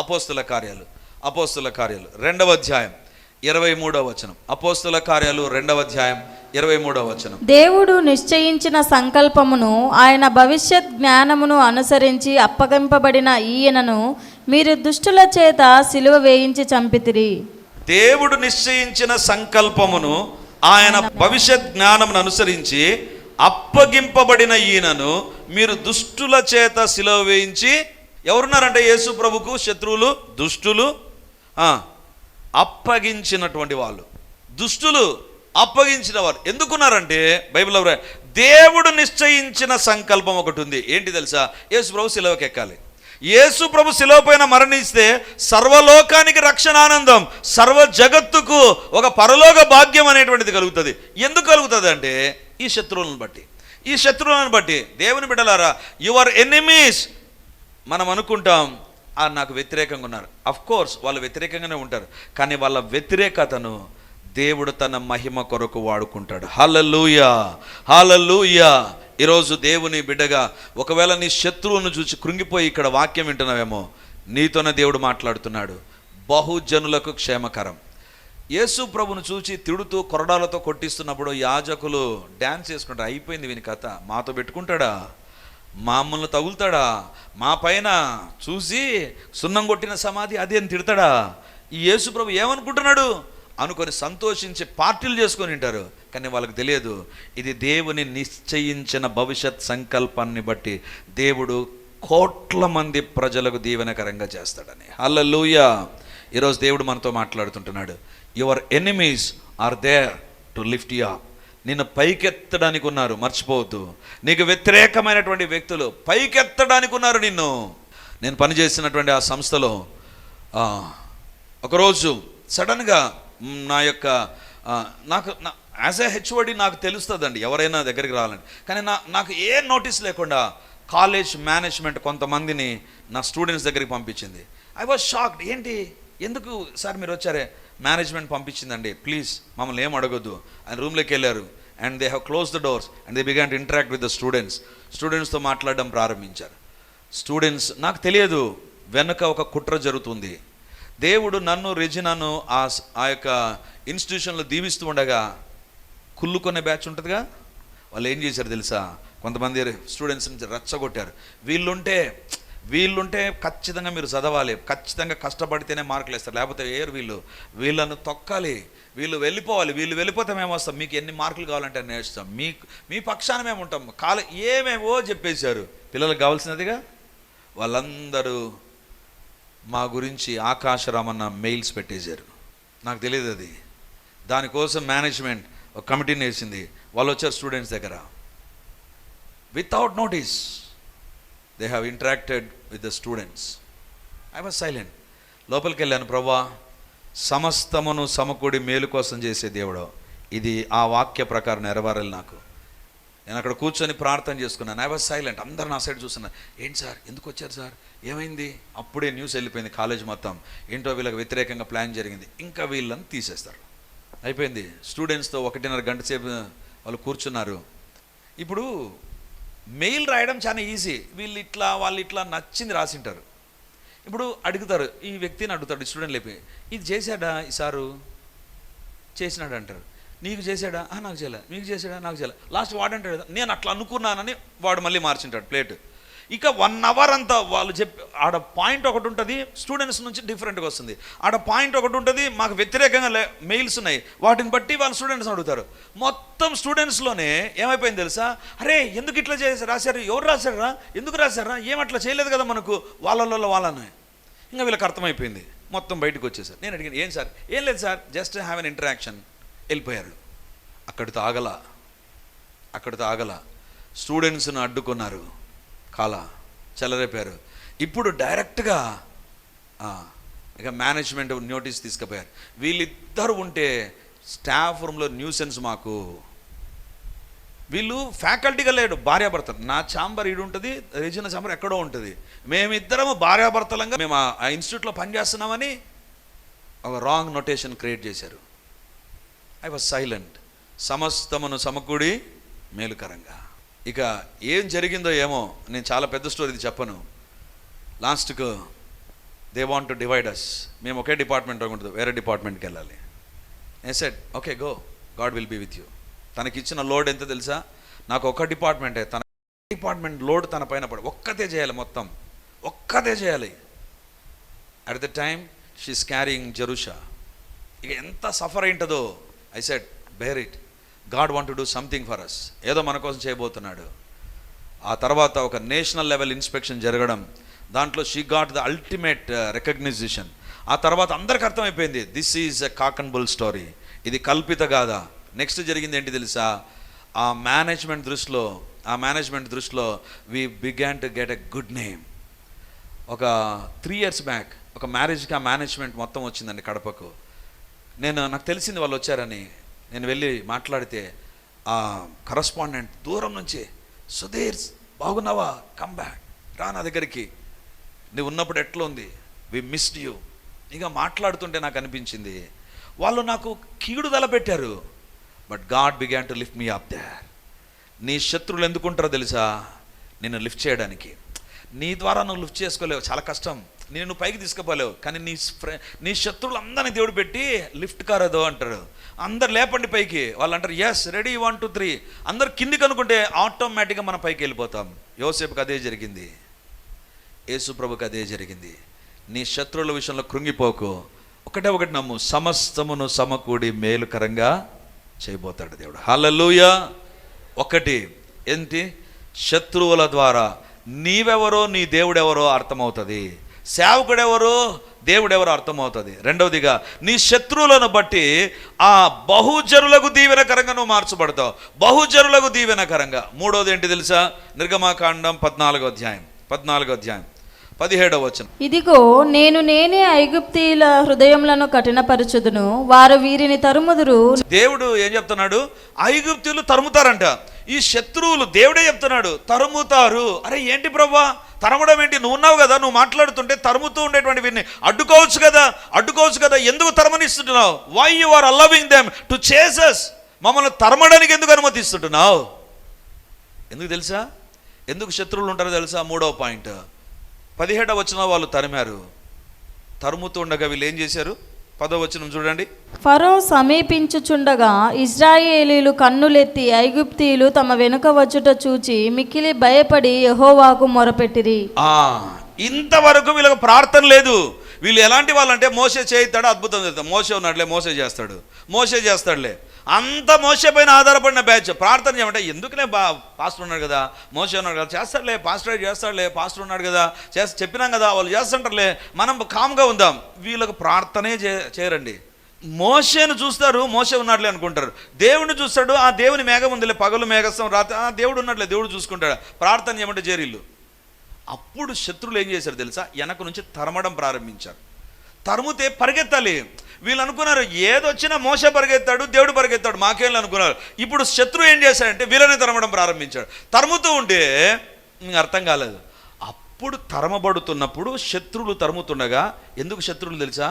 అపోస్తుల కార్యాలు 2వ అధ్యాయం 23వ వచనం. అపోస్తుల కార్యాలు 2వ అధ్యాయం 23వ వచనం. దేవుడు నిశ్చయించిన సంకల్పమును ఆయన భవిష్యత్ జ్ఞానమును అనుసరించి అప్పగింపబడిన ఈయనను మీరు దుష్టుల చేత సిలువ వేయించి చంపితిరి. దేవుడు నిశ్చయించిన సంకల్పమును ఆయన భవిష్యత్ జ్ఞానమును అనుసరించి అప్పగింపబడిన ఈయనను మీరు దుష్టుల చేత సిలువ వేయించి. ఎవరున్నారంటే యేసు ప్రభుకు శత్రువులు, దుష్టులు, అప్పగించినటువంటి వాళ్ళు. దుష్టులు, అప్పగించిన వారు ఎందుకున్నారంటే బైబిల్లో దేవుడు నిశ్చయించిన సంకల్పం ఒకటి ఉంది. ఏంటి తెలుసా? యేసు ప్రభు సిలువకి ఎక్కాలి. యేసు ప్రభు శిలువ పైన మరణిస్తే సర్వలోకానికి రక్షణానందం, సర్వ జగత్తుకు ఒక పరలోక భాగ్యం అనేటువంటిది కలుగుతుంది. ఎందుకు కలుగుతుంది అంటే ఈ శత్రువులను బట్టి. దేవుని బిడ్డలారా, యువర్ ఎనిమీస్ మనం అనుకుంటాం నాకు వ్యతిరేకంగా ఉన్నారు. అఫ్ కోర్స్ వాళ్ళు వ్యతిరేకంగానే ఉంటారు, కానీ వాళ్ళ వ్యతిరేకతను దేవుడు తన మహిమ కొరకు వాడుకుంటాడు. హల్లెలూయా, హల్లెలూయా. ఈరోజు దేవుని బిడ్డగా ఒకవేళ నీ శత్రువును చూసి కృంగిపోయి ఇక్కడ వాక్యం వింటున్నావేమో, నీతోనే దేవుడు మాట్లాడుతున్నాడు. బహుజనులకు క్షేమకరం. యేసు ప్రభును చూసి తిడుతూ కొరడాలతో కొట్టిస్తున్నప్పుడు యాజకులు డ్యాన్స్ చేసుకుంటారు. అయిపోయింది వీని కథ, మాతో పెట్టుకుంటాడా, మమ్మల్ని తగులుతాడా, మా పైన చూసి సున్నం కొట్టిన సమాధి అది అని తిడతాడా, ఈ యేసు ప్రభు ఏమనుకుంటున్నాడు అనుకొని సంతోషించి పార్టీలు చేసుకొని ఉంటారు. కానీ వాళ్ళకి తెలియదు ఇది దేవుని నిశ్చయించిన భవిష్యత్ సంకల్పాన్ని బట్టి దేవుడు కోట్ల మంది ప్రజలకు దీవెనకరంగా చేస్తాడని. హల్లెలూయా. ఈరోజు దేవుడు మనతో మాట్లాడుతుంటున్నాడు. Your enemies are there to lift you up. నిన్ను పైకెత్తడానికి ఉన్నారు, మర్చిపోవద్దు. నీకు వ్యతిరేకమైనటువంటి వ్యక్తులు పైకెత్తడానికి ఉన్నారు నిన్ను. నేను పనిచేసినటువంటి ఆ సంస్థలో ఒకరోజు సడన్గా నాకు యాజ్ ఏ హెచ్ఓడి నాకు తెలుస్తుందండి ఎవరైనా దగ్గరికి రావాలని. కానీ నాకు ఏ నోటీస్ లేకుండా కాలేజ్ మేనేజ్మెంట్ కొంతమందిని నా స్టూడెంట్స్ దగ్గరికి పంపించింది. I was shocked. ఏంటి, ఎందుకు సార్ మీరు వచ్చారే? మేనేజ్మెంట్ పంపించిందండి, ప్లీజ్ మమ్మల్ని ఏం అడగొద్దు. ఆయన రూమ్లోకి వెళ్ళారు and they have close the doors and they began to interact with the స్టూడెంట్స్తో మాట్లాడడం ప్రారంభించారు. స్టూడెంట్స్, నాకు తెలియదు వెనుక ఒక కుట్ర జరుగుతుంది. దేవుడు నన్ను, రెజినాను ఆ యొక్క ఇన్స్టిట్యూషన్లో దీవిస్తూ ఉండగా కుళ్ళుకొనే బ్యాచ్ ఉంటుందిగా, వాళ్ళు ఏం చేశారు తెలుసా? కొంతమంది స్టూడెంట్స్ నుంచి రెచ్చగొట్టారు. వీళ్ళుంటే ఖచ్చితంగా మీరు చదవాలి, ఖచ్చితంగా కష్టపడితేనే మార్కులు వేస్తారు, లేకపోతే వీళ్ళను తొక్కాలి, వీళ్ళు వెళ్ళిపోతే మేము వస్తాం, మీకు ఎన్ని మార్కులు కావాలంటే అన్నీ వేస్తాం, మీ పక్షాన మేము ఉంటాం, ఏమేమో చెప్పేశారు. పిల్లలకు కావాల్సినదిగా వాళ్ళందరూ మా గురించి ఆకాశరామన్న మెయిల్స్ పెట్టేశారు. నాకు తెలియదు అది. దానికోసం మేనేజ్మెంట్ ఒక కమిటీని వేసింది. వాళ్ళు వచ్చారు స్టూడెంట్స్ దగ్గర. Without notice they have interacted with the students. I was silent. లోపలికి వెళ్ళాను. ప్రభువా, సమస్తమును సమకూడి మేలు కోసం చేసే దేవుడు, ఇది ఆ వాక్య ప్రకారం నెరవేరాలి నాకు. నేను అక్కడ కూర్చొని ప్రార్థన చేసుకున్నాను. I was silent. అందరూ నా సైడ్ చూస్తున్నారు. ఏంటి సార్, ఎందుకు వచ్చారు సార్, ఏమైంది? అప్పుడే న్యూస్ వెళ్ళిపోయింది కాలేజ్ మొత్తం. ఏంటో వీళ్ళకి వ్యతిరేకంగా ప్లాన్ జరిగింది, ఇంకా వీళ్ళని తీసేస్తారు. అయిపోయింది. స్టూడెంట్స్తో 1.5 గంట సేపు వాళ్ళు కూర్చున్నారు. ఇప్పుడు మెయిల్ రాయడం చాలా ఈజీ. వాళ్ళు ఇట్లా నచ్చింది రాసింటారు. ఇప్పుడు అడుగుతారు, ఈ వ్యక్తిని అడుగుతాడు స్టూడెంట్ లేపి, ఇది చేశాడా ఈ సారు? చేసినాడు అంటారు. నీకు చేశాడా? నాకు చేయలే. మీకు చేశాడా? నాకు చేయలే. లాస్ట్ వాడు అంటాడు, నేను అట్లా అనుకున్నానని వాడు మళ్ళీ మార్చింటాడు ప్లేట్. ఇక 1 అవర్ అంతా వాళ్ళు చెప్పి ఆడ పాయింట్ ఒకటి ఉంటుంది, స్టూడెంట్స్ నుంచి డిఫరెంట్గా వస్తుంది. ఆడ పాయింట్ ఒకటి ఉంటుంది, మాకు వ్యతిరేకంగా మెయిల్స్ ఉన్నాయి, వాటిని బట్టి వాళ్ళు స్టూడెంట్స్ అడుగుతారు. మొత్తం స్టూడెంట్స్లోనే ఏమైపోయింది తెలుసా? అరే ఎందుకు ఇట్లా రాశారు, ఎవరు రాశారా, ఎందుకు రాశారా, ఏమట్లా చేయలేదు కదా మనకు, వాళ్ళని. ఇంకా వీళ్ళకి అర్థమైపోయింది. మొత్తం బయటకు వచ్చేసారు. నేను అడిగాను, ఏం సార్? ఏం లేదు sir, just have an interaction. వెళ్ళిపోయారు. అక్కడితో ఆగల. స్టూడెంట్స్ను అడ్డుకున్నారు, చెలరేపారు. ఇప్పుడు డైరెక్ట్గా ఇక మేనేజ్మెంట్ నోటీస్ తీసుకుపోయారు. వీళ్ళిద్దరు ఉంటే స్టాఫ్ రూమ్లో న్యూసెన్స్ మాకు. వీళ్ళు ఫ్యాకల్టీగా లేడు, భార్యాభర్తలు. నా ఛాంబర్ ఈడు ఉంటుంది, రెజినా ఛాంబర్ ఎక్కడో ఉంటుంది. మేమిద్దరము భార్యాభర్తలంగా మేము ఆ ఇన్స్టిట్యూట్లో పనిచేస్తున్నామని ఒక రాంగ్ నోటేషన్ క్రియేట్ చేశారు. I was silent. సమస్తమును సమకూడి మేలుకరంగా. ఇక ఏం జరిగిందో ఏమో, నేను చాలా పెద్ద స్టోరీ చెప్పను. లాస్ట్కు they want to divide us. మేము ఒకే డిపార్ట్మెంట్ ఉంటుంది, వేరే డిపార్ట్మెంట్కి వెళ్ళాలి. నేను said okay go, God will be with you. తనకి ఇచ్చిన లోడ్ ఎంత తెలుసా? నాకు ఒక డిపార్ట్మెంటే, తన డిపార్ట్మెంట్ లోడ్ తన పైన పడి ఒక్కతే చేయాలి, మొత్తం ఒక్కతే చేయాలి. At the time she's carrying Jerusha. ఇక ఎంత సఫర్ అయింటుందో. I said bear it, God want to do something for us. ఏదో మన కోసం చేయబోతున్నాడు. ఆ తర్వాత ఒక నేషనల్ లెవెల్ ఇన్స్పెక్షన్ జరగడం, దాంట్లో she got the ultimate recognization. ఆ తర్వాత అందరికి అర్థమైపోయింది, this is a cock and bull story, ఇది కల్పిత గాథ. నెక్స్ట్ జరిగింది ఏంటి తెలుసా? ఆ మేనేజ్మెంట్ దృష్టిలో we began to get a good name. ఒక 3 years బ్యాక్ ఒక మ్యారేజ్కి ఆ మేనేజ్మెంట్ మొత్తం వచ్చిందండి కడపకు. నాకు తెలిసింది వాళ్ళు వచ్చారని. నేను వెళ్ళి మాట్లాడితే ఆ కరస్పాండెంట్ దూరం నుంచి, సుధీర్ బాగున్నావా, కమ్ బ్యాక్, రా నా దగ్గరికి, నువ్వు ఉన్నప్పుడు ఎట్లా ఉంది, వి మిస్డ్ యూ. ఇక మాట్లాడుతుంటే నాకు అనిపించింది వాళ్ళు నాకు కీడు తలపెట్టారు, but God began to lift me up there. నీ శత్రువులు ఎందుకుంటారో తెలుసా? నిన్ను లిఫ్ట్ చేయడానికి. నీ ద్వారా నువ్వు లిఫ్ట్ చేసుకోలేవు, చాలా కష్టం, నేను పైకి తీసుకుపోలేవు. కానీ నీ శత్రువులు అందరినీ దేవుడు పెట్టి లిఫ్ట్ కారదో అంటారు. అందరు లేపండి పైకి, వాళ్ళు అంటారు ఎస్ రెడీ 1 2 3, అందరు కిందికి అనుకుంటే ఆటోమేటిక్గా మనం పైకి వెళ్ళిపోతాం. యోసేపుకి అదే జరిగింది, యేసు ప్రభుకి అదే జరిగింది. నీ శత్రువుల విషయంలో కృంగిపోకు, ఒకటి నమ్ము, సమస్తమును సమకూడి మేలుకరంగా చేయబోతాడు దేవుడు. హల్లెలూయా. ఒకటి ఏంటి? శత్రువుల ద్వారా నీవెవరో నీ దేవుడెవరో అర్థమవుతుంది, సేవకుడెవరో దేవుడెవరో అర్థమవుతుంది. రెండవదిగా నీ శత్రువులను బట్టి ఆ బహుజనులకు దీవెనకరంగా నువ్వు మార్చబడతావు, బహుజనులకు దీవెనకరంగా. మూడవది ఏంటి తెలుసా? నిర్గమాకాండం 14వ అధ్యాయం 17వ వచనం. ఇదిగో నేనే ఐగుప్తీయుల హృదయములను కఠినపరచుదును, వారు వీరిని తరుముదురు. దేవుడు ఏం చెప్తున్నాడు? ఐగుప్తీయులు తరుముతారంట. ఈ శత్రువులు దేవుడే చెప్తున్నాడు తరుముతారు. అరే ఏంటి ప్రభువా తరమడం ఏంటి? నువ్వు ఉన్నావు కదా, నువ్వు మాట్లాడుతుంటే తరుముతూ ఉండేటువంటి వీరిని అడ్డుకోవచ్చు కదా, ఎందుకు తరమనిస్తుంటున్నావు? Why you are allowing them to chase us? మమ్మల్ని తరమడానికి ఎందుకు అనుమతిస్తుంటున్నావు? ఎందుకు తెలుసా? ఎందుకు శత్రువులు ఉంటారో తెలుసా? 3వ పాయింట్, 17వ వచనం. వాళ్ళు తరిమారు, తరుముతుండగా వీళ్ళు ఏం చేశారు? 10వ వచనం చూడండి. ఫరో సమీపించుచుండగా ఇశ్రాయేలీలు కన్నులెత్తి ఐగుప్తీయులు తమ వెనుక వచ్చుట చూచి మిక్కిలి భయపడి యెహోవాకు మొరపెట్టిరి. ఇంతవరకు వీళ్ళకి ప్రార్థన లేదు. వీళ్ళు ఎలాంటి వాళ్ళంటే మోసే చేయిస్తాడు, అద్భుతం చేస్తాడు. మోసే ఉన్నాడులే, మోసే చేస్తాడులే, అంత మోసే పైన ఆధారపడిన బ్యాచ్. ప్రార్థన చేయమంటే ఎందుకులే, పాస్టర్ ఉన్నాడు కదా, మోసే ఉన్నాడు కదా, చేస్తాడులే, పాస్టర్ ఉన్నాడు కదా, చెప్పినాం కదా, వాళ్ళు చేస్తుంటారులే, మనం కామ్గా ఉందాం. వీళ్ళకి ప్రార్థనే చేయరండి. మోసేను చూస్తారు, మోసే ఉన్నాడులే అనుకుంటారు. దేవుడిని చూస్తాడు, ఆ దేవుని మేఘం ఉందిలే, పగలు మేఘస్తం, రాత్రి దేవుడు ఉన్నాడులే, దేవుడు చూసుకుంటాడు. ప్రార్థన చేయమంటే చేరిల్లు. అప్పుడు శత్రువులు ఏం చేశారు తెలుసా? వెనక నుంచి తరమడం ప్రారంభించారు. తరుముతే పరిగెత్తాలి. వీళ్ళు అనుకున్నారు ఏదొచ్చినా మోసే పరిగెత్తాడు, దేవుడు పరిగెత్తాడు, మాకేళ్ళు అనుకున్నారు. ఇప్పుడు శత్రువు ఏం చేశాడంటే వీళ్ళని తరమడం ప్రారంభించాడు. తరుముతూ ఉంటే అర్థం కాలేదు. అప్పుడు తరమబడుతున్నప్పుడు శత్రువులు తరుముతుండగా, ఎందుకు శత్రువులు తెలుసా?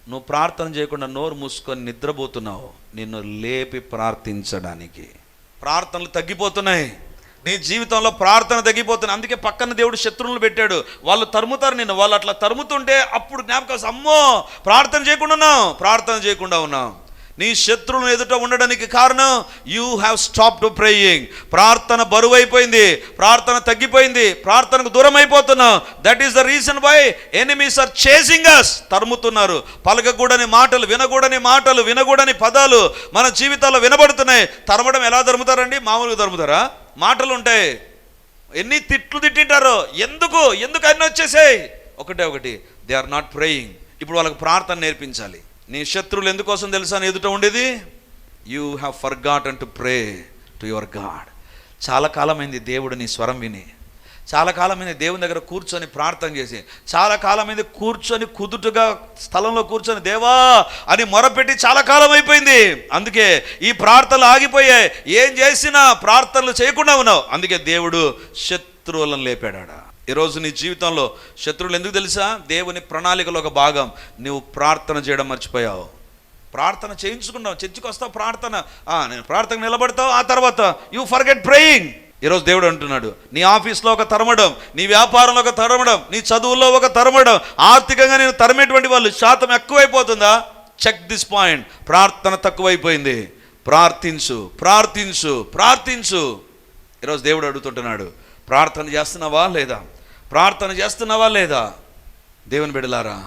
నువ్వు ప్రార్థన చేయకుండా నోరు మూసుకొని నిద్రపోతున్నావు, నిన్ను లేపి ప్రార్థించడానికి. ప్రార్థనలు తగ్గిపోతున్నాయి, నీ జీవితంలో ప్రార్థన తగ్గిపోతుంది. అందుకే పక్కన దేవుడు శత్రువులను పెట్టాడు. వాళ్ళు తరుముతారు నిన్ను. వాళ్ళు అట్లా తరుముతుంటే అప్పుడు జ్ఞాపకం, అమ్మో ప్రార్థన చేయకుండా ఉన్నాం. నీ శత్రువులను ఎదుట ఉండడానికి కారణం యూ హ్యావ్ స్టాప్డ్ ప్రేయింగ్. ప్రార్థన బరువైపోయింది, ప్రార్థన తగ్గిపోయింది, ప్రార్థనకు దూరం అయిపోతున్నాం. That is the reason why enemies are chasing us. తరుముతున్నారు. పలకకూడని మాటలు, వినకూడని పదాలు మన జీవితాల్లో వినబడుతున్నాయి. తరమడం ఎలా తరుముతారండి? మామూలుగా తరుముతారా? మాటలు ఉంటాయి, ఎన్ని తిట్లు తిట్టింటారో. ఎందుకు అన్నీ వచ్చేసాయి? ఒకటి దే ఆర్ నాట్ ప్రేయింగ్. ఇప్పుడు వాళ్ళకి ప్రార్థన నేర్పించాలి. నీ శత్రువులు ఎందుకోసం తెలుసా నీ ఎదుట ఉండేది? You have forgotten to pray to your God. చాలా కాలమైంది దేవుడు నీ స్వరం విని, చాలా కాలమైంది దేవుని దగ్గర కూర్చొని ప్రార్థన చేసి, చాలా కాలమైంది కూర్చొని కుదుటుగా స్థలంలో కూర్చొని దేవా అని మొరపెట్టి చాలా కాలం అయిపోయింది. అందుకే ఈ ప్రార్థనలు ఆగిపోయాయి. ఏం చేసినా ప్రార్థనలు చేయకుండా ఉన్నావు. అందుకే దేవుడు శత్రువులను లేపాడా. ఈరోజు నీ జీవితంలో శత్రువులు ఎందుకు తెలుసా? దేవుని ప్రణాళికలో ఒక భాగం. నువ్వు ప్రార్థన చేయడం మర్చిపోయావు. ప్రార్థన చేయించుకున్నావు, చర్చికి వస్తావు, నేను ప్రార్థన నిలబడతావు, ఆ తర్వాత యూ ఫర్గెట్ ప్రేయింగ్. ఈరోజు దేవుడు అంటున్నాడు, నీ ఆఫీస్లో ఒక తరమడం, నీ వ్యాపారంలో ఒక తరమడం, నీ చదువుల్లో ఒక తరమడం, ఆర్థికంగా నేను తరిమేటువంటి వాళ్ళు శాతం ఎక్కువైపోతుందా? Check this point. ప్రార్థన తక్కువైపోయింది. ప్రార్థించు, ప్రార్థించు, ప్రార్థించు. ఈరోజు దేవుడు అడుగుతుంటున్నాడు, ప్రార్థన చేస్తున్నావా లేదా? ప్రార్థన చేస్తున్నావా లేదా? దేవుని బిడ్డలారా,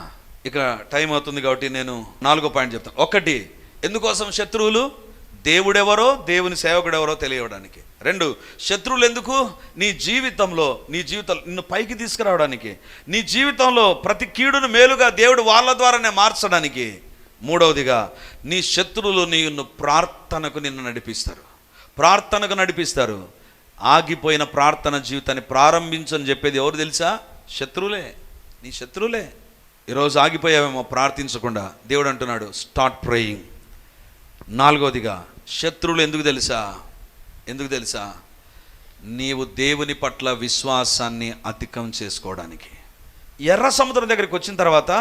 ఇక టైం అవుతుంది కాబట్టి నేను 4వ పాయింట్ చెప్తాను. 1, ఎందుకోసం శత్రువులు? దేవుడెవరో, దేవుని సేవకుడెవరో తెలియడానికి. 2, శత్రువులు ఎందుకు? నీ జీవితంలో నిన్ను పైకి తీసుకురావడానికి, నీ జీవితంలో ప్రతి కీడును మేలుగా దేవుడు వాళ్ళ ద్వారానే మార్చడానికి. 3వదిగా, నీ శత్రువులు నిన్ను ప్రార్థనకు నడిపిస్తారు. ఆగిపోయిన ప్రార్థన జీవితాన్ని ప్రారంభించని చెప్పేది ఎవరు తెలుసా? శత్రువులే, నీ శత్రువులే. ఈరోజు ఆగిపోయావేమో ప్రార్థించకుండా. దేవుడు అంటున్నాడు, స్టార్ట్ ప్రేయింగ్. 4వదిగా, శత్రువులు ఎందుకు తెలుసా? నీవు దేవుని పట్ల విశ్వాసాన్ని అధికం చేసుకోవడానికి. ఎర్ర సముద్రం దగ్గరికి వచ్చిన తర్వాత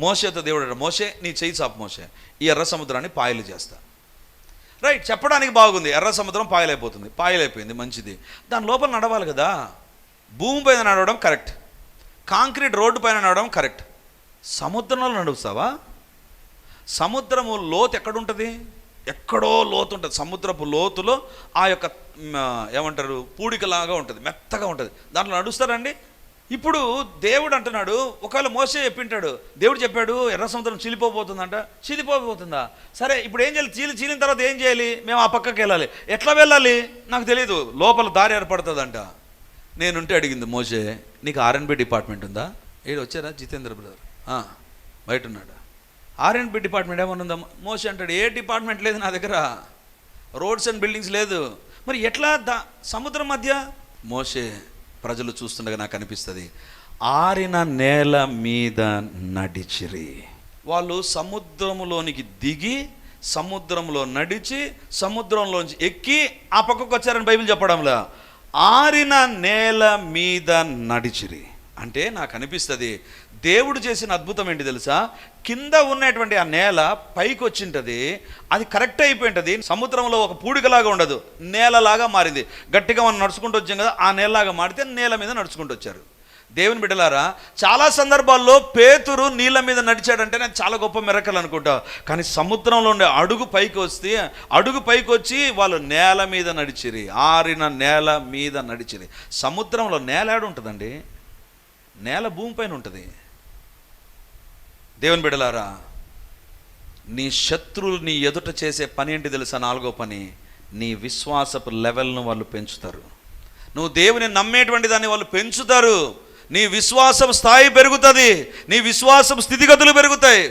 మోషేతో దేవుడు, మోషే నీ చెయ్యి చాపు మోషే, ఈ ఎర్ర సముద్రాన్ని పాయలు చేస్తా. రైట్, చెప్పడానికి బాగుంది. ఎర్ర సముద్రం పాయలైపోయింది, మంచిది. దాని లోపల నడవాలి కదా. భూమి పైన నడవడం కరెక్ట్, కాంక్రీట్ రోడ్డు పైన నడవడం కరెక్ట్. సముద్రంలో నడుస్తావా? సముద్రము లోతు ఎక్కడుంటుంది? ఎక్కడో లోతు ఉంటుంది. సముద్రపు లోతులో ఆ యొక్క ఏమంటారు, పూడికలాగా ఉంటుంది, మెత్తగా ఉంటుంది. దాంట్లో నడుస్తారండి? ఇప్పుడు దేవుడు అంటున్నాడు, ఒకవేళ మోసే చెప్పింటాడు, దేవుడు చెప్పాడు ఎర్ర సముద్రం చీలిపోతుందంట. చీలిపోతుందా? సరే, ఇప్పుడు ఏం చేయాలి? చీలిన తర్వాత ఏం చేయాలి? మేము ఆ పక్కకి వెళ్ళాలి. ఎట్లా వెళ్ళాలి? నాకు తెలియదు. లోపల దారి ఏర్పడుతుందంట. నేనుంటే అడిగింది మోసే, నీకు R&B డిపార్ట్మెంట్ ఉందా? వచ్చారా జితేంద్ర బ్రదర్? బయట ఉన్నాడు. R&B డిపార్ట్మెంట్ ఏమన్నా ఉందా? మోసే అంటాడు, ఏ డిపార్ట్మెంట్ లేదు నా దగ్గర, రోడ్స్ అండ్ బిల్డింగ్స్ లేదు. మరి ఎట్లా సముద్రం మధ్య? మోసే, ప్రజలు చూస్తుండగా నాకు అనిపిస్తుంది, ఆరిన నేల మీద నడిచిరి. వాళ్ళు సముద్రంలోనికి దిగి, సముద్రంలో నడిచి, సముద్రంలోంచి ఎక్కి ఆ పక్కకు వచ్చారని బైబిల్ చెప్పడంలా. ఆరిన నేల మీద నడిచిరి అంటే నాకు అనిపిస్తుంది, దేవుడు చేసిన అద్భుతం ఏంటి తెలుసా? కింద ఉన్నటువంటి ఆ నేల పైకి వచ్చింటుంది, అది కరెక్ట్ అయిపోయింటుంది. సముద్రంలో ఒక పూడికలాగా ఉండదు, నేలలాగా మారింది. గట్టిగా మనం నడుచుకుంటూ వచ్చాం కదా, ఆ నేలలాగా మారితే నేల మీద నడుచుకుంటూ వచ్చారు. దేవుని బిడ్డలారా, చాలా సందర్భాల్లో పేతురు నీళ్ళ మీద నడిచాడంటే నేను చాలా గొప్ప మిరకల్ అనుకుంటా. కానీ సముద్రంలో ఉండే అడుగు పైకి వచ్చి వాళ్ళు నేల మీద నడిచిరి. ఆరిన నేల మీద నడిచిరి. సముద్రంలో నేల ఏడు ఉంటుందండి? నేల భూమిపైన ఉంటుంది. దేవుని బిడ్డలారా, నీ శత్రువులు నీ ఎదుట చేసే పని ఏంటి తెలుసా? 4వ పని, నీ విశ్వాసపు లెవెల్ను వాళ్ళు పెంచుతారు. నువ్వు దేవుని నమ్మేటువంటి దాన్ని వాళ్ళు పెంచుతారు. నీ విశ్వాసపు స్థాయి పెరుగుతుంది, నీ విశ్వాసపు స్థితిగతులు పెరుగుతాయి.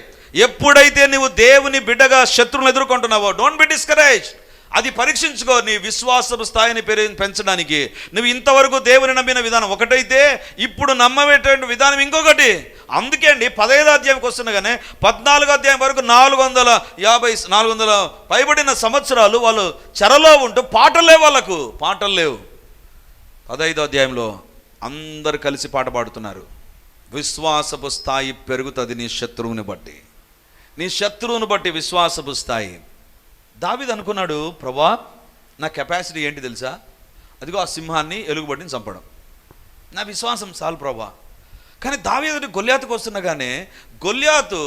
ఎప్పుడైతే నువ్వు దేవుని బిడ్డగా శత్రువులను ఎదుర్కొంటున్నావో, డోంట్ బి డిస్కరేజ్. అది పరీక్షించుకో. నీ విశ్వాసపు స్థాయిని పెంచడానికి నువ్వు ఇంతవరకు దేవుని నమ్మిన విధానం ఒకటైతే, ఇప్పుడు నమ్మేటువంటి విధానం ఇంకొకటి. అందుకే అండి 15వ అధ్యాయంకి వస్తుండగానే 14వ అధ్యాయం వరకు 450 పైబడిన సంవత్సరాలు వాళ్ళు చెరలో ఉంటూ పాటలు లేవు. 15వ అధ్యాయంలో అందరు కలిసి పాట పాడుతున్నారు. విశ్వాసపు స్థాయి పెరుగుతుంది నీ శత్రువుని బట్టి విశ్వాసపు స్థాయి. దావీదు అనుకున్నాడు, ప్రభా నా కెపాసిటీ ఏంటి తెలుసా? అదిగో ఆ సింహాన్ని ఎలుగుబట్టిని చంపడం, నా విశ్వాసం చాలు ప్రభా. కానీ దావీదు గొల్యాతుకు వస్తున్నగానే, గొల్యాతు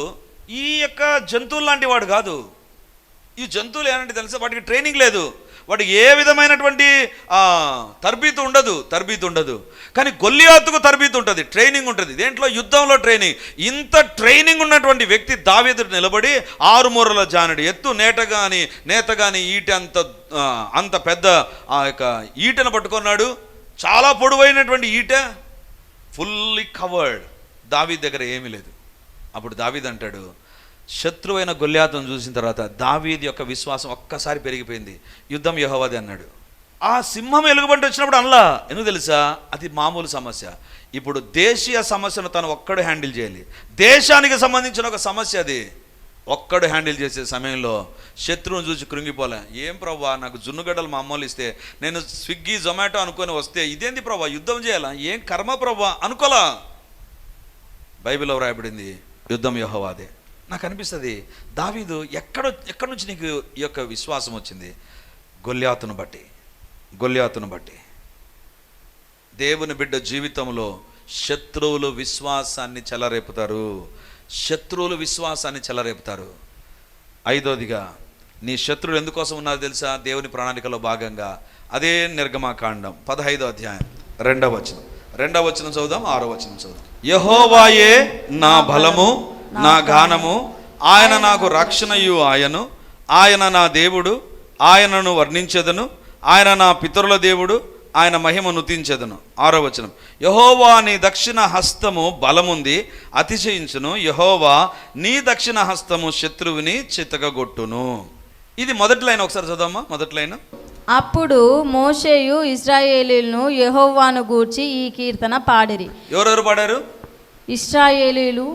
ఈ యొక్క జంతువులు లాంటి వాడు కాదు. ఈ జంతువులు ఏంటంటే తెలుసా, వాటికి ట్రైనింగ్ లేదు, వాటికి ఏ విధమైనటువంటి తరబీతు ఉండదు. కానీ గొల్యాతుకు తరబీతు ఉంటుంది, ట్రైనింగ్ ఉంటుంది. దేంట్లో? యుద్ధంలో ట్రైనింగ్. ఇంత ట్రైనింగ్ ఉన్నటువంటి వ్యక్తి దావీదు నిలబడి 6 మూరల జానడి ఎత్తు నేత కానీ ఈట అంత పెద్ద ఆ యొక్క ఈటను పట్టుకున్నాడు. చాలా పొడవైనటువంటి ఈట, ఫుల్లీ కవర్డ్. దావీదు దగ్గర ఏమీ లేదు. అప్పుడు దావీదు అంటాడు, శత్రువైన గొల్యాతును చూసిన తర్వాత దావీదు యొక్క విశ్వాసం ఒక్కసారి పెరిగిపోయింది. యుద్ధం యెహోవాది అన్నాడు. ఆ సింహం ఎలుగుబంటి వచ్చినప్పుడు అనలా. ఎందుకు తెలుసా? అది మామూలు సమస్య. ఇప్పుడు దేశీయ సమస్యను తను ఒక్కడు హ్యాండిల్ చేయాలి. దేశానికి సంబంధించిన ఒక సమస్య అది. ఒక్కడు హ్యాండిల్ చేసే సమయంలో శత్రువును చూసి కృంగిపోలే. ఏం ప్రభా, నాకు జున్నుగడ్డలు మా అమ్మోళ్ళు ఇస్తే నేను స్విగ్గీ జొమాటో అనుకొని వస్తే ఇదేంది ప్రభా, యుద్ధం చేయాలా? ఏం కర్మ ప్రభా అనుకోలా. బైబిల్లో వ్రాయబడింది, యుద్ధం యెహోవాదే. నాకు అనిపిస్తుంది, దావీదు ఎక్కడి నుంచి నీకు ఈ యొక్క విశ్వాసం వచ్చింది? గొల్యాతును బట్టి. గొల్యాతును బట్టి. దేవుని బిడ్డ జీవితంలో శత్రువులు విశ్వాసాన్ని చెలరేపుతారు. శత్రువులు విశ్వాసాన్ని చెలరేపుతారు. ఐదోదిగా, నీ శత్రువులు ఎందుకోసం ఉన్నారు తెలుసా? దేవుని ప్రణాళికలో భాగంగా. అదే నిర్గమాకాండం 15వ అధ్యాయం 2వ వచనం. 2వ వచనం చదువుదాం, 6వ వచనం చదువుదాం. యెహోవాయే నా బలము, నా గానము, ఆయన నాకు రక్షణయు ఆయను, ఆయన నా దేవుడు, ఆయనను వర్ణించెదను, ఆయన నా పితరుల దేవుడు, ఆయన మహిమ నుతించెదను. 6వ వచనం. యెహోవా నీ దక్షిణ హస్తము బలముంది, అతిశయించును. యెహోవా నీ దక్షిణ హస్తము శత్రువుని చితకగొట్టును. ఇది మొదటి లైన్, ఒకసారి చదవమ్మా మొదటి లైన్. అప్పుడు మోషేయు ఇశ్రాయేలీయులను యెహోవాను గూర్చి ఈ కీర్తన పాడిరి. ఎవరెవరు పాడారు? ఇశ్రాయేలీయులు,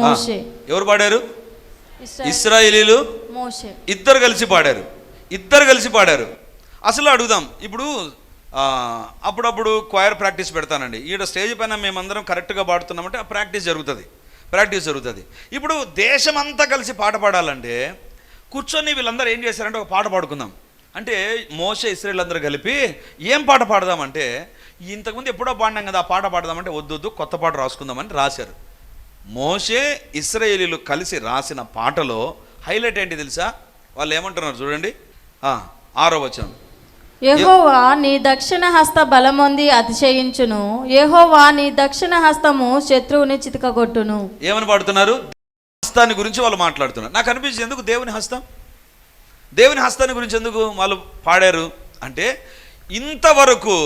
మోషే. ఎవరు పాడారు? ఇశ్రాయేలీయులు, మోషే. ఇద్దరు కలిసి పాడారు. అసలు అడుగుదాం, ఇప్పుడు అప్పుడప్పుడు క్వైర్ ప్రాక్టీస్ పెడతానండి. ఈడ స్టేజ్ పైన మేమందరం కరెక్ట్గా పాడుతున్నామంటే ఆ ప్రాక్టీస్ జరుగుతుంది. ఇప్పుడు దేశమంతా కలిసి పాట పాడాలంటే కూర్చొని వీళ్ళందరూ ఏం చేశారంటే ఒక పాట పాడుకుందాం అంటే, మోషే ఇశ్రాయేలు అందరూ కలిపి ఏం పాట పాడదామంటే, ఇంతకుముందు ఎప్పుడో పాడినాం కదా, ఆ పాట పాడదామంటే వద్దు కొత్త పాట రాసుకుందామని రాశారు. మోషే ఇశ్రాయేలీలు కలిసి రాసిన పాటలో హైలైట్ ఏంటి తెలుసా? వాళ్ళు ఏమంటున్నారు చూడండి, 6వ వచనం. యెహోవా నీ దక్షిణ హస్త బలమొంది అతిశయించును, యెహోవా నీ దక్షిణ హస్తము శత్రువుని చితకగొట్టును. ఏమని పాడుతున్నారు? హస్తాన్ని గురించి వాళ్ళు మాట్లాడుతున్నారు. నాకు అనిపించింది, ఎందుకు దేవుని హస్తాన్ని గురించి ఎందుకు వాళ్ళు పాడారు అంటే, ఇంతవరకు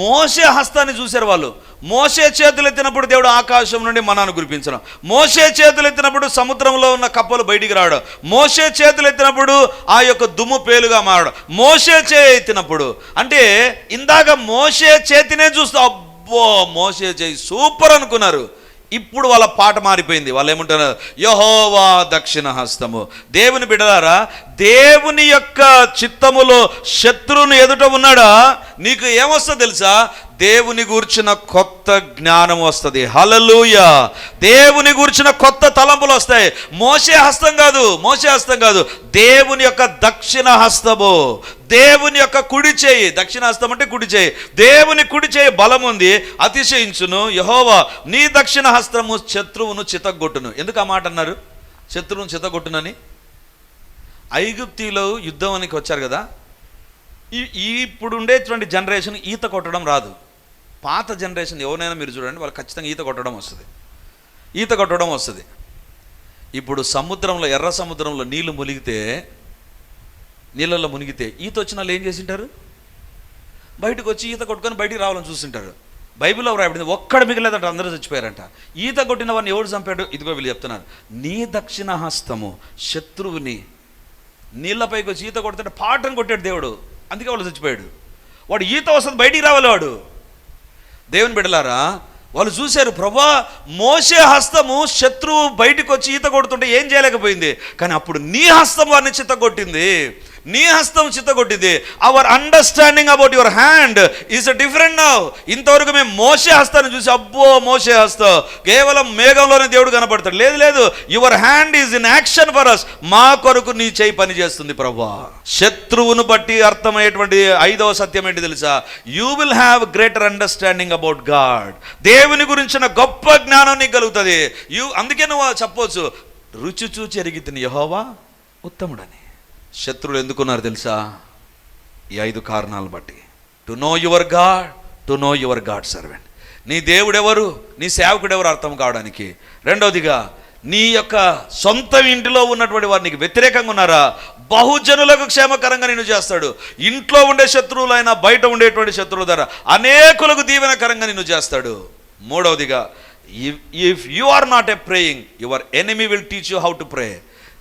మోషే హస్తాన్ని చూశారు వాళ్ళు. మోషే చేతులు ఎత్తినప్పుడు దేవుడు ఆకాశం నుండి మన్నాను కురిపించడం, మోషే చేతులు ఎత్తినప్పుడు సముద్రంలో ఉన్న కప్పలు బయటికి రావడం, మోషే చేతులు ఎత్తినప్పుడు ఆ యొక్క దుమ్ము పేలుగా మారడం, మోషే ఎత్తినప్పుడు అంటే ఇందాక మోషే చేతినే చూస్తూ అబ్బో మోషే చేయి సూపర్ అనుకున్నారు. ఇప్పుడు వాళ్ళ పాట మారిపోయింది. వాళ్ళు ఏమంటున్నారు? యెహోవా దక్షిణ హస్తము. దేవుని బిడ్డలారా, దేవుని యొక్క చిత్తములో శత్రువుని ఎదుట ఉన్నాడా, నీకు ఏమొస్తుంది తెలుసా? దేవుని గూర్చిన కొత్త జ్ఞానం వస్తుంది. హల్లెలూయా. దేవుని గూర్చిన కొత్త తలంపులు వస్తాయి. మోషే హస్తం కాదు, దేవుని యొక్క దక్షిణ హస్తము, దేవుని యొక్క కుడి చేయి. దక్షిణ హస్తం అంటే కుడి చేయి. దేవుని కుడి చేయి బలం ఉంది, అతిశయించును. యెహోవా నీ దక్షిణ హస్తము శత్రువును చితగొట్టును. ఎందుకు ఆ మాట అన్నారు? శత్రువును చితగొట్టునని. ఐగుప్తీలో యుద్ధానికి వచ్చారు కదా, ఇప్పుడు ఉండేటువంటి జనరేషన్ ఈత కొట్టడం రాదు. పాత జనరేషన్ ఎవరైనా మీరు చూడండి, వాళ్ళు ఖచ్చితంగా ఈత కొట్టడం వస్తుంది. ఇప్పుడు సముద్రంలో, ఎర్ర సముద్రంలో నీళ్ళల్లో మునిగితే ఈత వచ్చిన వాళ్ళు ఏం చేసింటారు? బయటకు వచ్చి ఈత కొట్టుకొని బయటికి రావాలని చూస్తుంటారు. బైబిల్లో రాయబడింది, ఒక్కడ మిగిలేదంట, అందరూ చచ్చిపోయారంట. ఈత కొట్టిన వాడిని ఎవడు చంపాడు? ఇదిగో వీళ్ళు చెప్తున్నారు, నీ దక్షిణ హస్తము శత్రువుని. నీళ్ళపైకి వచ్చి ఈత కొడుతుంటే పాటను కొట్టాడు దేవుడు, అందుకే వాళ్ళు చచ్చిపోయాడు. వాడు ఈత వస్తుంది, బయటికి రావాలి వాడు. దేవుని బిడ్డలారా, వాళ్ళు చూశారు, ప్రభా మోషే హస్తము శత్రువు బయటికి వచ్చి ఈత కొడుతుంటే ఏం చేయలేకపోయింది, కానీ అప్పుడు నీ హస్తం వారిని చిత్తగొట్టింది. Our understanding about your hand is different now. ఇంతవరకు మేము మోషే హస్తాన్ని చూసి అబ్బో మోషే హస్తం, కేవలం మేఘంలోనే దేవుడు కనపడతాడు. లేదు, your hand is in action for us. మా కొరకు నీ చేయి పని చేస్తుంది ప్రభువా. శత్రువును బట్టి అర్థమయ్యేటువంటి 5వ సత్యం ఏంటి తెలుసా? You will have greater understanding about God. దేవుని గురించిన గొప్ప జ్ఞానం నీకు కలుగుతుంది. అందుకే నువ్వు చెప్పవచ్చు, రుచి చూచి ఎరిగితిని యెహోవా ఉత్తముడని. శత్రువులు ఎందుకున్నారు తెలుసా? ఈ 5 కారణాలు బట్టి. To know your God servant. నీ దేవుడెవరు, నీ సేవకుడెవరు అర్థం కావడానికి. రెండవదిగా, నీ యొక్క సొంత ఇంటిలో ఉన్నటువంటి వారు నీకు వ్యతిరేకంగా ఉన్నారా, బహుజనులకు క్షేమకరంగా నిన్ను చేస్తాడు. ఇంట్లో ఉండే శత్రువులైనా బయట ఉండేటువంటి శత్రువుల ద్వారా అనేకులకు దీవెనకరంగా నిన్ను చేస్తాడు. మూడవదిగా, if you are not a praying, your enemy will teach you how to pray.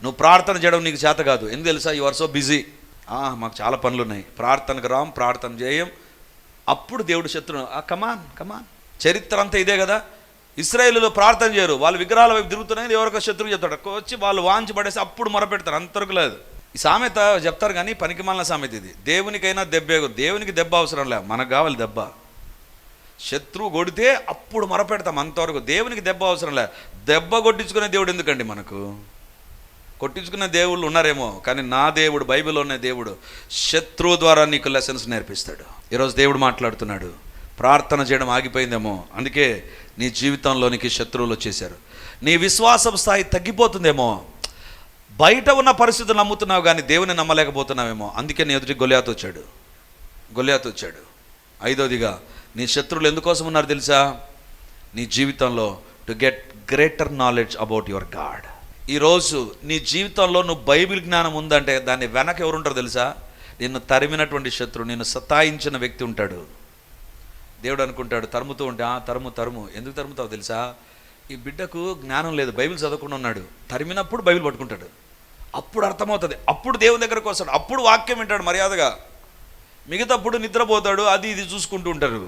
నువ్వు ప్రార్థన చేయడం నీకు చేత కాదు. ఎందుకు తెలుసా? You are so busy. మాకు చాలా పనులు ఉన్నాయి, ప్రార్థన చేయం. అప్పుడు దేవుడు శత్రువు కమాన్. చరిత్ర అంతా ఇదే కదా. ఇశ్రాయేలులో ప్రార్థన చేయరు, వాళ్ళు విగ్రహాల వైపు తిరుగుతున్నాయి, ఎవరికో శత్రువు చెప్తాడు, వచ్చి వాళ్ళు వాంచి పడేసి అప్పుడు మొరపెడతారు. అంతవరకు లేదు. ఈ సామెత చెప్తారు కానీ పనికిమాలిన సామెత ఇది. దేవునికైనా దేవునికి దెబ్బ అవసరం లే, మనకు కావాలి దెబ్బ. శత్రువు కొడితే అప్పుడు మొరపెడతాం, అంతవరకు. దేవునికి దెబ్బ అవసరం లే. దెబ్బ కొట్టించుకునే దేవుడు ఎందుకండి మనకు? కొట్టించుకునే దేవుళ్ళు ఉన్నారేమో, కానీ నా దేవుడు, బైబిల్లో ఉన్న దేవుడు శత్రువు ద్వారా నీకు లెసన్స్ నేర్పిస్తాడు. ఈరోజు దేవుడు మాట్లాడుతున్నాడు. ప్రార్థన చేయడం ఆగిపోయిందేమో, అందుకే నీ జీవితంలోనికి శత్రువులు వచ్చేసారు. నీ విశ్వాసం స్థాయి తగ్గిపోతుందేమో, బయట ఉన్న పరిస్థితులు నమ్ముతున్నావు కానీ దేవుని నమ్మలేకపోతున్నావేమో, అందుకే నీ ఎదుటి గొలియాతు వచ్చాడు. ఐదోదిగా, నీ శత్రువులు ఎందుకోసం ఉన్నారు తెలుసా? నీ జీవితంలో to get greater knowledge about your God. ఈరోజు నీ జీవితంలో నువ్వు బైబిల్ జ్ఞానం ఉందంటే దాన్ని వెనక ఎవరుంటారో తెలుసా? నిన్ను తరిమినటువంటి శత్రువు, నిన్ను సతాయించిన వ్యక్తి ఉంటాడు. దేవుడు అనుకుంటాడు తరుముతూ ఉంటే, తరుము ఎందుకు తరుముతావు తెలుసా? ఈ బిడ్డకు జ్ఞానం లేదు, బైబిల్ చదవకుండా ఉన్నాడు. తరిమినప్పుడు బైబిల్ పట్టుకుంటాడు, అప్పుడు అర్థమవుతుంది, అప్పుడు దేవుని దగ్గరకు వస్తాడు, అప్పుడు వాక్యం వింటాడు మర్యాదగా. మిగతాప్పుడు నిద్రపోతాడు, అది ఇది చూసుకుంటూ ఉంటారు.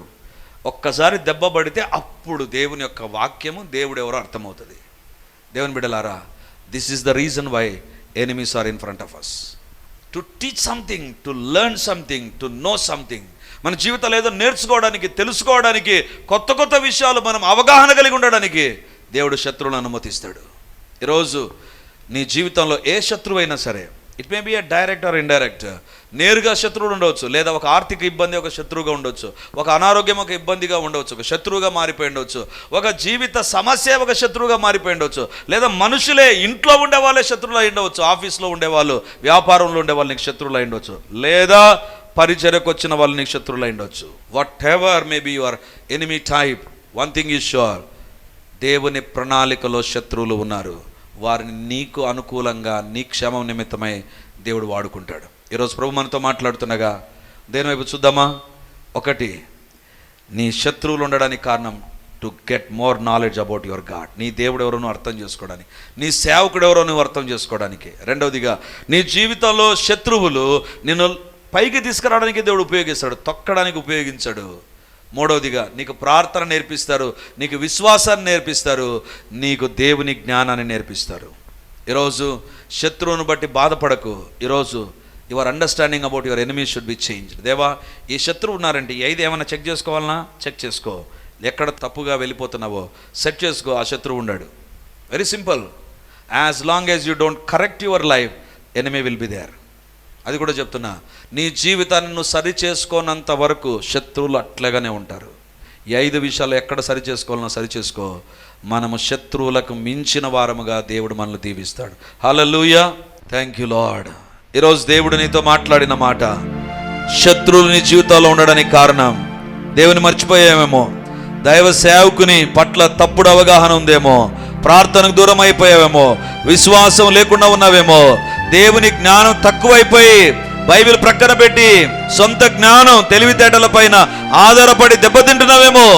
ఒక్కసారి దెబ్బ పడితే అప్పుడు దేవుని యొక్క వాక్యము, దేవుడు ఎవరో అర్థమవుతుంది. దేవుని బిడ్డలారా, this is the reason why enemies are in front of us. To teach something, to learn something, to know something. మన జీవితంలో ఏదో నేర్చుకోవడానికి, తెలుసుకోవడానికి, కొత్త విషయాలు మనం అవగాహన కలిగి ఉండడానికి దేవుడు శత్రువులను అనుమతిస్తాడు. ఈరోజు నీ జీవితంలో ఏ శత్రువైనా సరే, it may be A direct or indirect, నేరుగా శత్రువులు ఉండవచ్చు, లేదా ఒక ఆర్థిక ఇబ్బంది ఒక శత్రువుగా ఉండవచ్చు, ఒక అనారోగ్యం ఒక ఇబ్బందిగా ఉండవచ్చు, ఒక శత్రువుగా మారిపోయి ఉండవచ్చు, ఒక జీవిత సమస్య ఒక శత్రువుగా మారిపోయి ఉండవచ్చు, లేదా మనుషులే, ఇంట్లో ఉండే వాళ్ళే శత్రువులు అయి ఉండవచ్చు, ఆఫీస్లో ఉండేవాళ్ళు, వ్యాపారంలో ఉండేవాళ్ళు నీకు శత్రువులు అయి ఉండవచ్చు, లేదా పరిచర్యకు వచ్చిన వాళ్ళు నీకు శత్రువులు అయి ఉండవచ్చు. What ever may be your enemy type, one thing is sure, దేవుని ప్రణాళికలో శత్రువులు ఉన్నారు. వారిని నీకు అనుకూలంగా, నీ క్షేమం నిమిత్తమై దేవుడు వాడుకుంటాడు. ఈరోజు ప్రభు మనతో మాట్లాడుతుండగా దేని వైపు చూద్దామా? ఒకటి, నీ శత్రువులు ఉండడానికి కారణం to get more knowledge about your God. నీ దేవుడు ఎవరో నువ్వు అర్థం చేసుకోవడానికి, నీ సేవకుడు ఎవరో నువ్వు అర్థం చేసుకోవడానికి. రెండవదిగా, నీ జీవితంలో శత్రువులు నిన్ను పైకి తీసుకురావడానికి దేవుడు ఉపయోగిస్తాడు, తొక్కడానికి ఉపయోగించాడు. మూడవదిగా, నీకు ప్రార్థన నేర్పిస్తారు, నీకు విశ్వాసాన్ని నేర్పిస్తారు, నీకు దేవుని జ్ఞానాన్ని నేర్పిస్తారు. ఈరోజు శత్రువును బట్టి బాధపడకు. ఈరోజు your understanding about your enemy should be changed. దేవా, ఈ శత్రువు ఉన్నారంటే ఈ 5 ఏమైనా చెక్ చేసుకోవాలన్నా చెక్ చేసుకో. ఎక్కడ తప్పుగా వెళ్ళిపోతున్నావో సెట్ చేసుకో. ఆ శత్రువు ఉన్నాడు. Very simple. As long as you don't correct your life, enemy will be there. అది కూడా చెప్తున్నా, నీ జీవితాన్ని నువ్వు సరి చేసుకోనంత వరకు శత్రువులు అట్లాగానే ఉంటారు. ఈ 5 విషయాలు ఎక్కడ సరి చేసుకోవాలన్నా సరి చేసుకో. మనము శత్రువులకు మించిన వారముగా దేవుడు మనల్ని దీవిస్తాడు. హల్లెలూయా, థ్యాంక్ యూ లార్డ్. ఈరోజు దేవుడు నీతో మాట్లాడిన మాట, శత్రువులు నీ జీవితంలో ఉండడానికి కారణం దేవుని మర్చిపోయామేమో, దైవ సేవకుని పట్ల తప్పుడు అవగాహన ఉందేమో, ప్రార్థనకు దూరం అయిపోయావేమో, విశ్వాసం లేకుండా ఉన్నావేమో, దేవుని జ్ఞానం తక్కువైపోయి బైబిల్ ప్రక్కన పెట్టి సొంత జ్ఞానం, తెలివితేటల పైన ఆధారపడి దెబ్బతింటున్నావేమో.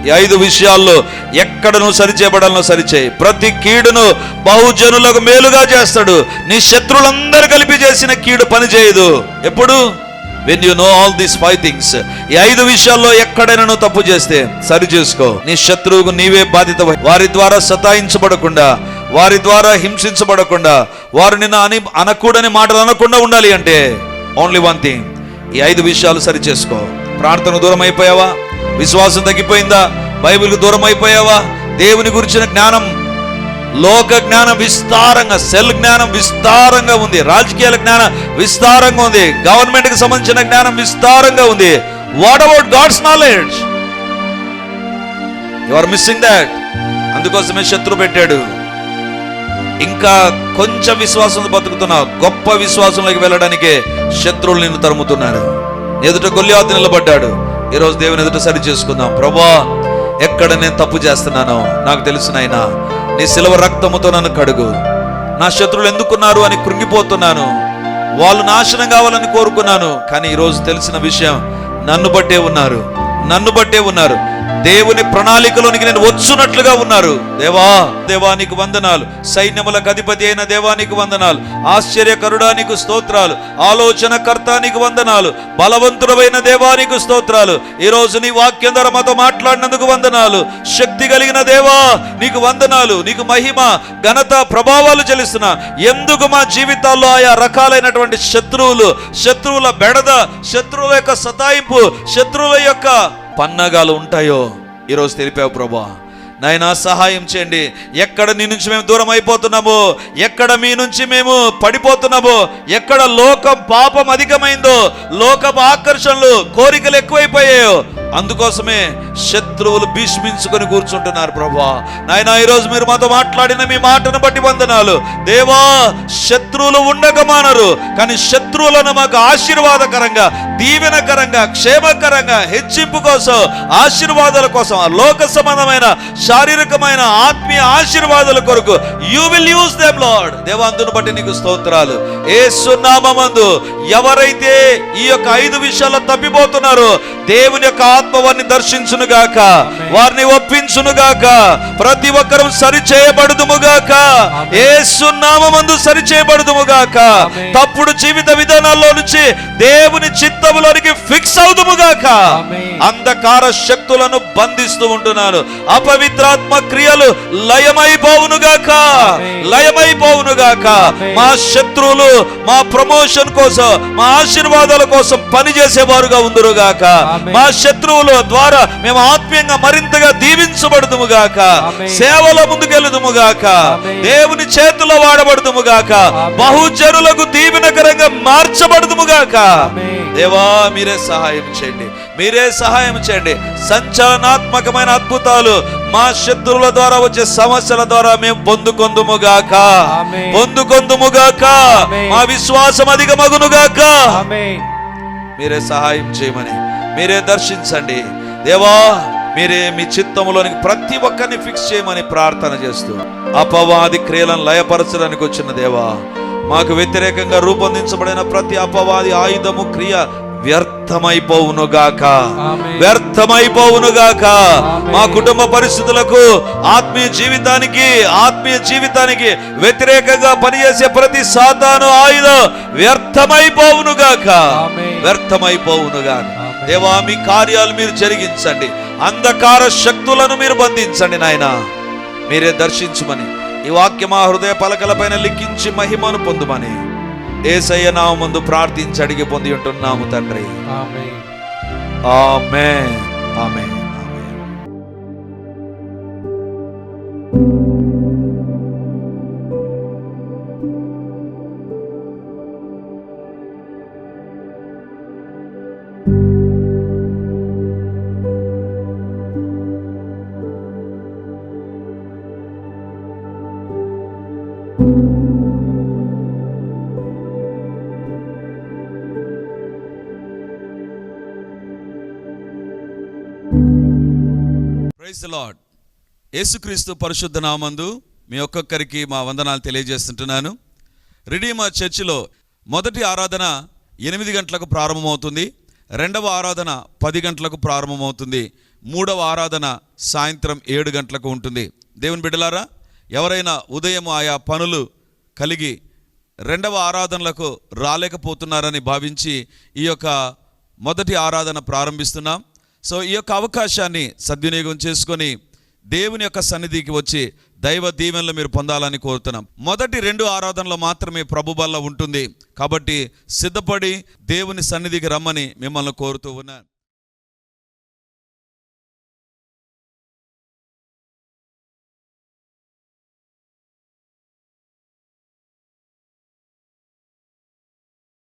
ఈ 5 విషయాల్లో ఎక్కడ నువ్వు సరిచేయబడాలనో సరిచేయి. ప్రతి కీడును బహుజనులకు మేలుగా చేస్తాడు. నీ శత్రువులందరూ కలిపి చేసిన కీడు పని చేయదు. ఎప్పుడు? When you know all these 5 things. ఈ 5 విషయాల్లో ఎక్కడైనా నువ్వు తప్పు చేస్తే సరి చేసుకో. నీ శత్రువుకు నీవే బాధ్యత. వారి ద్వారా సతాయించబడకుండా, వారి ద్వారా హింసించబడకుండా, వారు నిన్ను అనకూడని మాటలు అనకుండా ఉండాలి అంటే ఓన్లీ వన్ థింగ్, ఈ 5 విషయాలు సరి చేసుకో. ప్రార్థన దూరం అయిపోయావా? విశ్వాసం తగ్గిపోయిందా? బైబిల్కి దూరం అయిపోయావా? దేవుని గురించిన జ్ఞానం, లోక జ్ఞానం విస్తారంగా, సెల్ జ్ఞానం విస్తారంగా ఉంది, రాజకీయాల జ్ఞానం విస్తారంగా ఉంది, గవర్నమెంట్కి సంబంధించిన జ్ఞానం విస్తారంగా ఉంది. What about God's knowledge? You are missing that. అందుకోసమే శత్రు పెట్టాడు. ఇంకా కొంచెం విశ్వాసంతో బతుకుతున్నావు, గొప్ప విశ్వాసంలోకి వెళ్ళడానికే శత్రువులు నిన్ను తరుముతున్నారు. ఎదుట గొల్లియాతు నిలబడ్డాడు. ఈరోజు దేవుని ఎదుట సరి చేసుకుందాం. ప్రభువా, ఎక్కడ నేను తప్పు చేస్తున్నానో నాకు తెలుసు నాయనా, నీ శిలువ రక్తముతో నన్ను కడుగు. నా శత్రువులు ఎందుకున్నారు అని కృంగిపోతున్నాను, వాళ్ళు నాశనం కావాలని కోరుకున్నాను. కానీ ఈరోజు తెలిసిన విషయం, నన్ను బట్టే ఉన్నారు. దేవుని ప్రణాళికలోనికి నేను వచ్చున్నట్లుగా ఉన్నారు. దేవా, దేవా నీకు వందనాలు. సైన్యములకు అధిపతి అయిన దేవా నీకు వందనాలు. ఆశ్చర్యకరుడా నీకు స్తోత్రాలు. ఆలోచనకర్త నీకు వందనాలు. బలవంతుడమైన దేవా నీకు స్తోత్రాలు. ఈరోజు నీ వాక్యం ద్వారా మాతో మాట్లాడినందుకు వందనాలు. శక్తి కలిగిన దేవా నీకు వందనాలు. నీకు మహిమ, ఘనత, ప్రభావాలు చెల్లిస్తున్నా. ఎందుకు మా జీవితాల్లో ఆయా రకాలైనటువంటి శత్రువుల బెడద, శత్రువుల యొక్క సతాయింపు, శత్రువుల యొక్క పన్నగాలు ఉంటాయో ఈరోజు తెలిపావు ప్రభువా. నాయనా సహాయం చేయండి. ఎక్కడ నీ నుంచి మేము దూరం అయిపోతున్నామో, ఎక్కడ మీ నుంచి మేము పడిపోతున్నామో, ఎక్కడ లోకం పాపం అధికమైందో, లోకపు ఆకర్షణలు కోరికలు ఎక్కువైపోయాయో, అందుకోసమే శత్రువులు భీష్మించుకొని కూర్చుంటున్నారు ప్రభువా. నాయనా ఈరోజు మీరు మాతో మాట్లాడిన మీ మాటను బట్టి వందనాలు దేవా. శత్రువులు ఉండకమానరు, కానీ శత్రువులను మాకు ఆశీర్వాదకరంగా, దీవెనకరంగా, క్షేమకరంగా, హెచ్చింపు కోసం, ఆశీర్వాదాల కోసం, లోక సంబంధమైన, శారీరకమైన, ఆత్మీయ ఆశీర్వాదాల కొరకు you will use them lord. దేవా అందును బట్టి నీకు స్తోత్రాలు. యేసు నామమందు ఎవరైతే ఈ యొక్క 5 విషయాల్లో తప్పిపోతున్నారో, దేవుని యొక్క ఆత్మ వారిని దర్శించునుగాక, వారిని ఒప్పించునుగాక, ప్రతి ఒక్కరూ సరి చేయబడుదుముగాక, యేసు నామమందు సరి చేయబడుదుముగాక, తప్పుడు జీవిత విధానాల్లో నుంచి దేవుని చిత్తములోనికి ఫిక్స్ అవుదుముగాక. అంధకార శక్తులను బంధిస్తూ ఉంటున్నారు. అపవిత్రాత్మ క్రియలు లయమైపోవునుగాక, లయమైపోవునుగాక. మా శత్రువులు మా ప్రమోషన్ కోసం, మా ఆశీర్వాదాల కోసం పనిచేసేవారుగా ఉందురుగాక. మా శత్రువుల ద్వారా మేము ఆత్మీయంగా మరింతగా దీవించబడుదుముగాక, సేవలో ముందుకెళ్ళుదుముగాక, దేవుని చేతుల్లో వాడబడుదుముగాక, బహుజనులకు దీవెనకరంగా మార్చబడుదుముగాక. దేవా మీరే సహాయం చేయండి, మీరే సహాయం చేయండి. సంచలనాత్మకమైన అద్భుతాలు మా శత్రువుల ద్వారా వచ్చే సమస్యల ద్వారా మేము పొందుకొందుముగాక, పొందుకొందుముగాక. మా విశ్వాసం అధికమగునుగాక. మీరే సహాయం చేయమని, మీరే దర్శించండి దేవా. మీరే మీ చిత్తములోనికి ప్రతి ఒక్కరిని ఫిక్స్ చేయమని ప్రార్థన చేస్తూ, అపవాది క్రియలను లయపరచడానికి వచ్చిన దేవా, మాకు వ్యతిరేకంగా రూపొందించబడిన ప్రతి అపవాది ఆయుధము, క్రియ వ్యర్థమైపోవునుగాక, వ్యర్థమైపోవునుగాక. మా కుటుంబ పరిస్థితులకు, ఆత్మీయ జీవితానికి వ్యతిరేకంగా పనిచేసే ప్రతి సాతాను ఆయుధం వ్యర్థమైపోవునుగాక, వ్యర్థమైపోవునుగాక. దేవా మీ కార్యాలు మీరు జరిగించండి, అంధకార శక్తులను మీరు బంధించండి నాయన. మీరే దర్శించుమని ఈ వాక్య మా హృదయ పలకలపైన లిఖించి మహిమను పొందుమని యేసయ్య నామముందు ప్రార్థించి అడిగి పొంది ఉంటున్నాము తండ్రి. ఆమేన్, ఆమేన్, ఆమేన్. Praise the Lord. యేసుక్రీస్తు పరిశుద్ధ నామందు మీ ఒక్కొక్కరికి మా వందనాలు తెలియజేస్తుంటున్నాను. రిడీమర్ చర్చిలో మొదటి ఆరాధన 8 గంటలకు ప్రారంభమవుతుంది, రెండవ ఆరాధన 10 గంటలకు ప్రారంభమవుతుంది, మూడవ ఆరాధన సాయంత్రం 7 గంటలకు ఉంటుంది. దేవుని బిడ్డలారా, ఎవరైనా ఉదయం ఆయా పనులు కలిగి రెండవ ఆరాధనలకు రాలేకపోతున్నారని భావించి ఈ యొక్క మొదటి ఆరాధన ప్రారంభిస్తున్నాం. సో ఈ యొక్క అవకాశాన్ని సద్వినియోగం చేసుకొని దేవుని యొక్క సన్నిధికి వచ్చి దైవ దీవెనలు మీరు పొందాలని కోరుతున్నాం. మొదటి 2 ఆరాధనలు మాత్రమే ప్రభు బల్ల ఉంటుంది, కాబట్టి సిద్ధపడి దేవుని సన్నిధికి రమ్మని మిమ్మల్ని కోరుతూ ఉన్నాను.